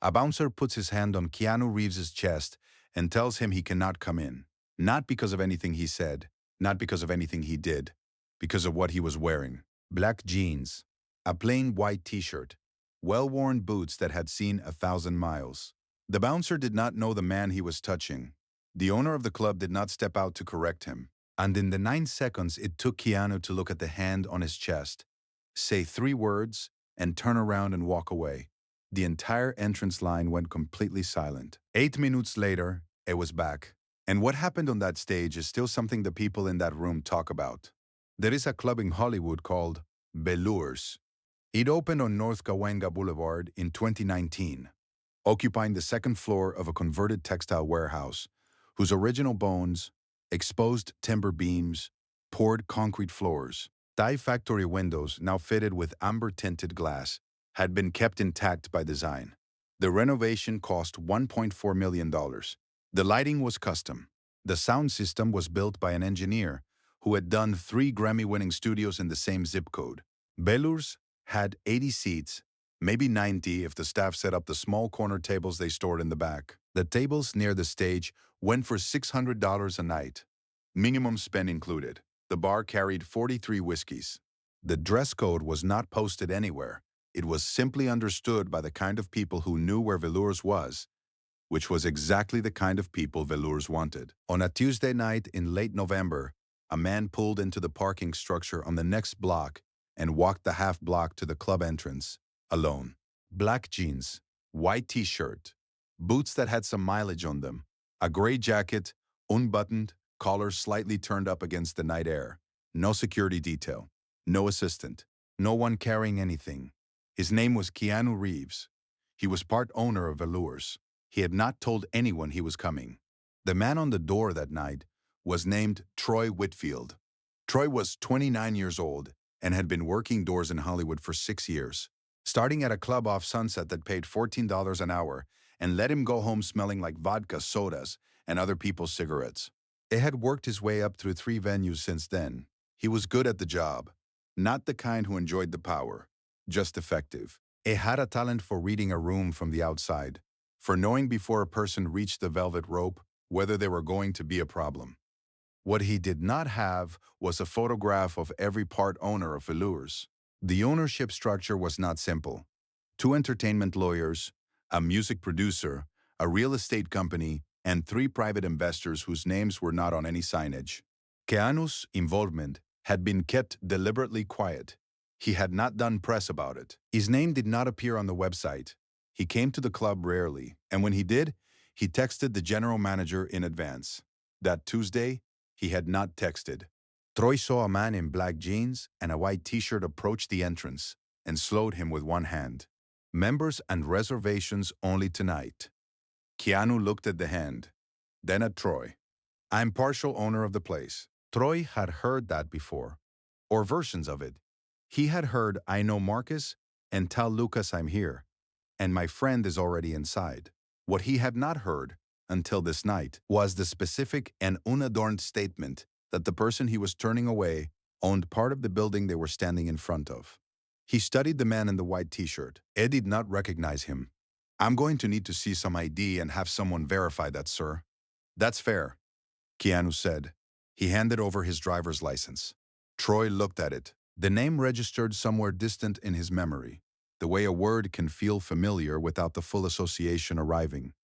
A bouncer puts his hand on Keanu Reeves' chest and tells him he cannot come in. Not because of anything he said, not because of anything he did, because of what he was wearing. Black jeans, a plain white t-shirt, well-worn boots that had seen 1,000 miles. The bouncer did not know the man he was touching. The owner of the club did not step out to correct him. And in the 9 seconds it took Keanu to look at the hand on his chest, say 3 words, and turn around and walk away, the entire entrance line went completely silent. 8 minutes later, it was back. And what happened on that stage is still something the people in that room talk about. There is a club in Hollywood called Velours. It opened on North Cahuenga Boulevard in 2019, occupying the second floor of a converted textile warehouse, whose original bones, exposed timber beams, poured concrete floors, tie factory windows now fitted with amber-tinted glass, had been kept intact by design. The renovation cost $1.4 million. The lighting was custom. The sound system was built by an engineer who had done 3 Grammy-winning studios in the same zip code. Velours had 80 seats, maybe 90 if the staff set up the small corner tables they stored in the back. The tables near the stage went for $600 a night, minimum spend included. The bar carried 43 whiskeys. The dress code was not posted anywhere. It was simply understood by the kind of people who knew where Velours was, which was exactly the kind of people Velours wanted. On a Tuesday night in late November, a man pulled into the parking structure on the next block and walked the half block to the club entrance, alone. Black jeans, white t-shirt, boots that had some mileage on them, a gray jacket, unbuttoned, collar slightly turned up against the night air. No security detail, no assistant, no one carrying anything. His name was Keanu Reeves. He was part owner of Velours. He had not told anyone he was coming. The man on the door that night was named Troy Whitfield. Troy was 29 years old and had been working doors in Hollywood for 6 years, starting at a club off Sunset that paid $14 an hour and let him go home smelling like vodka, sodas, and other people's cigarettes. He had worked his way up through 3 venues since then. He was good at the job, not the kind who enjoyed the power, just effective. He had a talent for reading a room from the outside, for knowing before a person reached the velvet rope whether they were going to be a problem. What he did not have was a photograph of every part owner of Velours. The ownership structure was not simple. 2 entertainment lawyers, a music producer, a real estate company, and 3 private investors whose names were not on any signage. Keanu's involvement had been kept deliberately quiet. He had not done press about it. His name did not appear on the website. He came to the club rarely, and when he did, he texted the general manager in advance. That Tuesday, he had not texted. Troy saw a man in black jeans and a white t-shirt approach the entrance and slowed him with one hand. Members and reservations only tonight. Keanu looked at the hand, then at Troy. I'm partial owner of the place. Troy had heard that before, or versions of it. He had heard, I know Marcus, and tell Lucas I'm here, and my friend is already inside. What he had not heard, until this night, was the specific and unadorned statement that the person he was turning away owned part of the building they were standing in front of. He studied the man in the white t-shirt. Ed did not recognize him. I'm going to need to see some ID and have someone verify that, sir. That's fair, Keanu said. He handed over his driver's license. Troy looked at it. The name registered somewhere distant in his memory, the way a word can feel familiar without the full association arriving.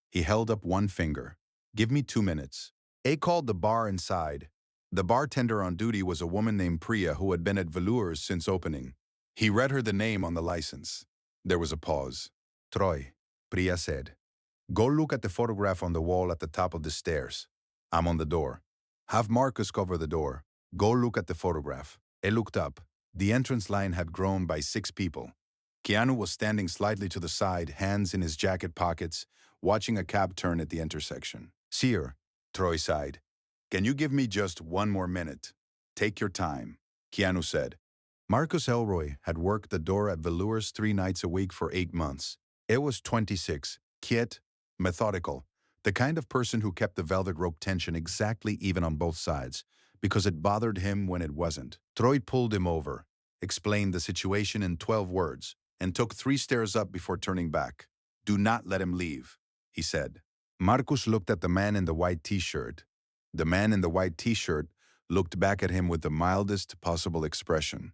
He held up one finger. Give me 2 minutes. A called the bar inside. The bartender on duty was a woman named Priya who had been at Velours since opening. He read her the name on the license. There was a pause. Troy, Priya said. Go look at the photograph on the wall at the top of the stairs. I'm on the door. Have Marcus cover the door. Go look at the photograph. He looked up. The entrance line had grown by 6 people. Keanu was standing slightly to the side, hands in his jacket pockets, watching a cab turn at the intersection. Sir, Troy sighed. Can you give me just 1 more minute? Take your time, Keanu said. Marcus Elroy had worked the door at Velours 3 nights a week for 8 months. It was 26, quiet, methodical, the kind of person who kept the velvet rope tension exactly even on both sides, because it bothered him when it wasn't. Troy pulled him over, explained the situation in 12 words, and took 3 stairs up before turning back. Do not let him leave, he said. Marcus looked at the man in the white t-shirt. The man in the white t-shirt looked back at him with the mildest possible expression.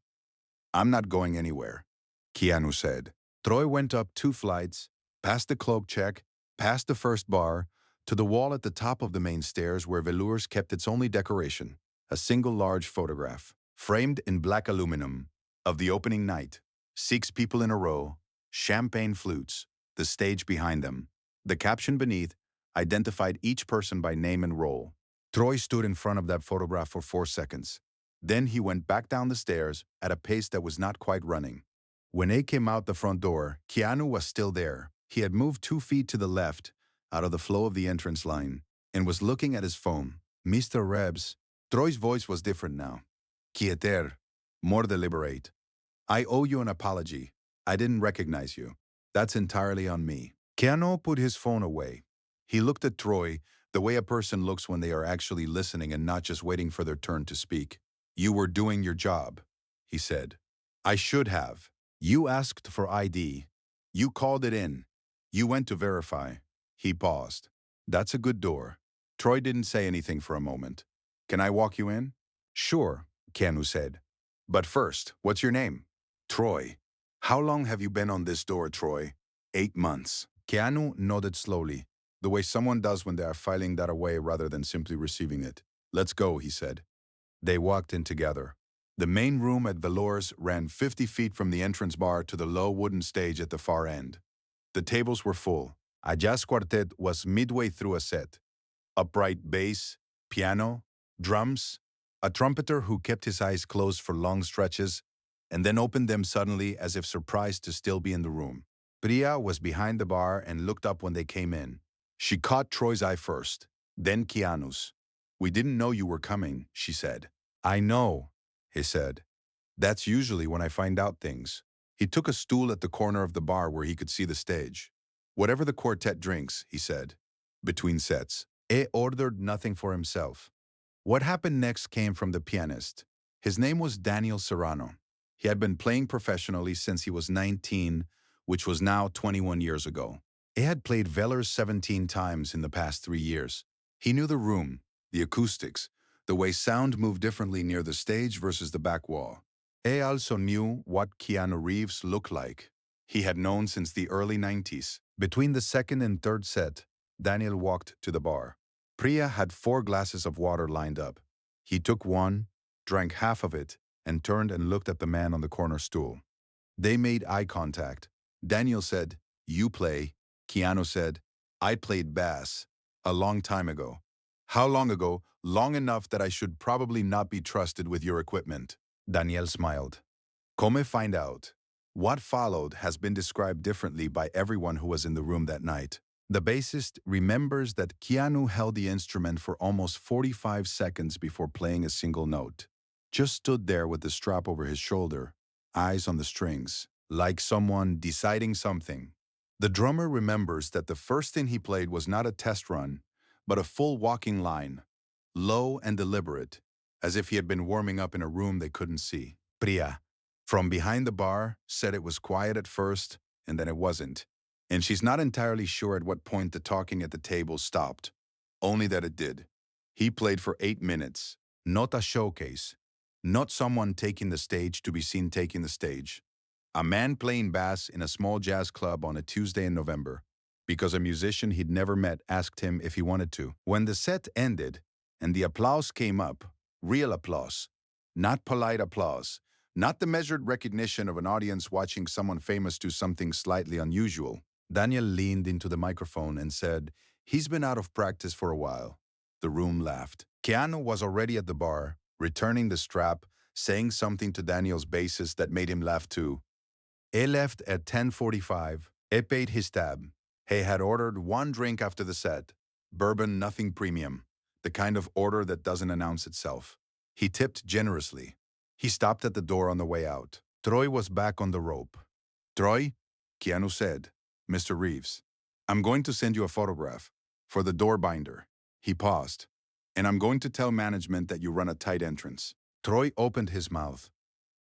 I'm not going anywhere, Keanu said. Troy went up 2 flights, past the cloak check, past the first bar, to the wall at the top of the main stairs where Velours kept its only decoration, a single large photograph, framed in black aluminum, of the opening night. 6 people in a row, champagne flutes, the stage behind them. The caption beneath identified each person by name and role. Troy stood in front of that photograph for 4 seconds. Then he went back down the stairs at a pace that was not quite running. When they came out the front door, Keanu was still there. He had moved 2 feet to the left, out of the flow of the entrance line, and was looking at his phone. Mr. Rebs. Troy's voice was different now. Quieter. More deliberate. I owe you an apology. I didn't recognize you. That's entirely on me. Keanu put his phone away. He looked at Troy the way a person looks when they are actually listening and not just waiting for their turn to speak. You were doing your job, he said. I should have. You asked for ID. You called it in. You went to verify. He paused. That's a good door. Troy didn't say anything for a moment. Can I walk you in? Sure, Keanu said. But first, what's your name? Troy. How long have you been on this door, Troy? 8 months. Keanu nodded slowly, the way someone does when they are filing that away rather than simply receiving it. Let's go, he said. They walked in together. The main room at Velours ran 50 feet from the entrance bar to the low wooden stage at the far end. The tables were full. A jazz quartet was midway through a set. Upright bass, piano, drums, a trumpeter who kept his eyes closed for long stretches and then opened them suddenly as if surprised to still be in the room. Priya was behind the bar and looked up when they came in. She caught Troy's eye first, then Keanu's. We didn't know you were coming, she said. I know, he said. That's usually when I find out things. He took a stool at the corner of the bar where he could see the stage. Whatever the quartet drinks, he said, between sets. He ordered nothing for himself. What happened next came from the pianist. His name was Daniel Serrano. He had been playing professionally since he was 19, which was now 21 years ago. He had played Velours 17 times in the past 3 years. He knew the room, the acoustics, the way sound moved differently near the stage versus the back wall. He also knew what Keanu Reeves looked like. He had known since the early 90s. Between the second and third set, Daniel walked to the bar. Priya had 4 glasses of water lined up. He took one, drank half of it, and turned and looked at the man on the corner stool. They made eye contact. Daniel said, You play. Keanu said, I played bass. A long time ago. How long ago? Long enough that I should probably not be trusted with your equipment. Daniel smiled. Come find out. What followed has been described differently by everyone who was in the room that night. The bassist remembers that Keanu held the instrument for almost 45 seconds before playing a single note. Just stood there with the strap over his shoulder, eyes on the strings, like someone deciding something. The drummer remembers that the first thing he played was not a test run, but a full walking line, low and deliberate, as if he had been warming up in a room they couldn't see. Priya, from behind the bar, said it was quiet at first, and then it wasn't. And she's not entirely sure at what point the talking at the table stopped, only that it did. He played for 8 minutes, not a showcase, not someone taking the stage to be seen taking the stage. A man playing bass in a small jazz club on a Tuesday in November, because a musician he'd never met asked him if he wanted to. When the set ended and the applause came up, real applause, not polite applause, not the measured recognition of an audience watching someone famous do something slightly unusual, Daniel leaned into the microphone and said, He's been out of practice for a while. The room laughed. Keanu was already at the bar, returning the strap, saying something to Daniel's bassist that made him laugh too. He left at 10:45. He paid his tab. He had ordered 1 drink after the set. Bourbon, nothing premium. The kind of order that doesn't announce itself. He tipped generously. He stopped at the door on the way out. Troy was back on the rope. Troy, Keanu said, Mr. Reeves, I'm going to send you a photograph for the door binder. He paused. And I'm going to tell management that you run a tight entrance. Troy opened his mouth.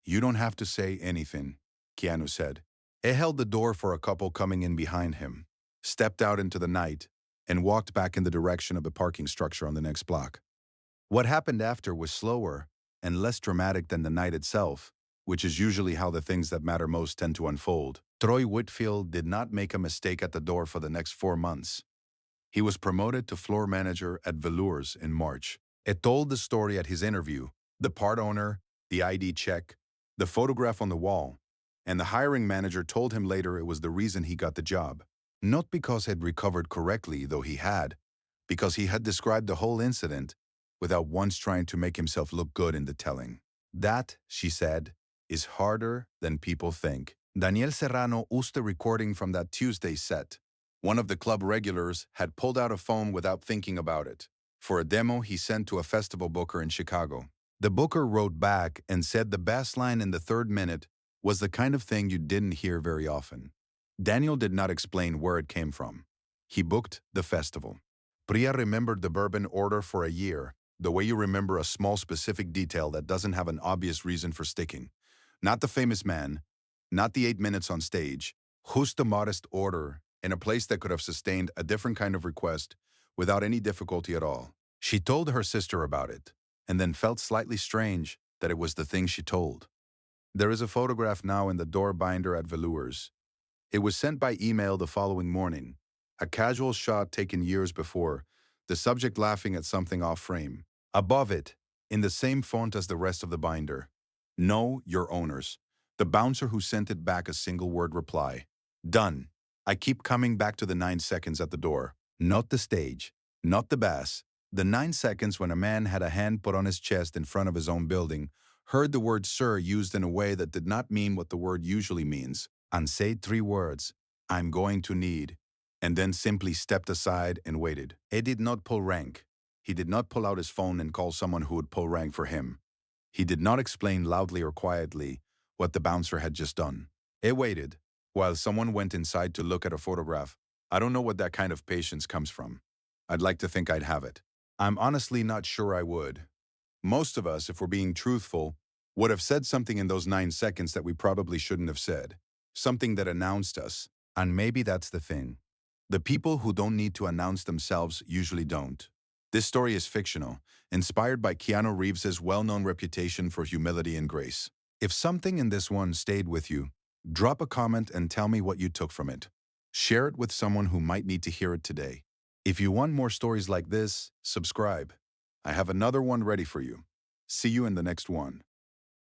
You don't have to say anything, Keanu said. He held the door for a couple coming in behind him. stepped out into the night, and walked back in the direction of the parking structure on the next block. What happened after was slower and less dramatic than the night itself, which is usually how the things that matter most tend to unfold. Troy Whitfield did not make a mistake at the door for the next 4 months. He was promoted to floor manager at Velours in March. It told the story at his interview: the part owner, the ID check, the photograph on the wall, and the hiring manager told him later it was the reason he got the job. Not because he'd recovered correctly, though he had, because he had described the whole incident without once trying to make himself look good in the telling. That, she said, is harder than people think. Daniel Serrano used the recording from that Tuesday set. One of the club regulars had pulled out a phone without thinking about it, for a demo he sent to a festival booker in Chicago. The booker wrote back and said the bass line in the third minute was the kind of thing you didn't hear very often. Daniel did not explain where it came from. He booked the festival. Priya remembered the bourbon order for a year, the way you remember a small specific detail that doesn't have an obvious reason for sticking. Not the famous man, not the 8 minutes on stage, just a modest order in a place that could have sustained a different kind of request without any difficulty at all. She told her sister about it, and then felt slightly strange that it was the thing she told. There is a photograph now in the door binder at Velours. It was sent by email the following morning, a casual shot taken years before, the subject laughing at something off-frame. Above it, in the same font as the rest of the binder, "Know your owners." The bouncer who sent it back a single-word reply. Done. I keep coming back to the 9 seconds at the door. Not the stage, not the bass. The 9 seconds when a man had a hand put on his chest in front of his own building, heard the word sir used in a way that did not mean what the word usually means, and said 3 words, "I'm going to need," and then simply stepped aside and waited. He did not pull rank. He did not pull out his phone and call someone who would pull rank for him. He did not explain loudly or quietly what the bouncer had just done. He waited, while someone went inside to look at a photograph. I don't know what that kind of patience comes from. I'd like to think I'd have it. I'm honestly not sure I would. Most of us, if we're being truthful, would have said something in those 9 seconds that we probably shouldn't have said. Something that announced us. And maybe that's the thing. The people who don't need to announce themselves usually don't. This story is fictional, inspired by Keanu Reeves' well-known reputation for humility and grace. If something in this one stayed with you, drop a comment and tell me what you took from it. Share it with someone who might need to hear it today. If you want more stories like this, subscribe. I have another one ready for you. See you in the next one.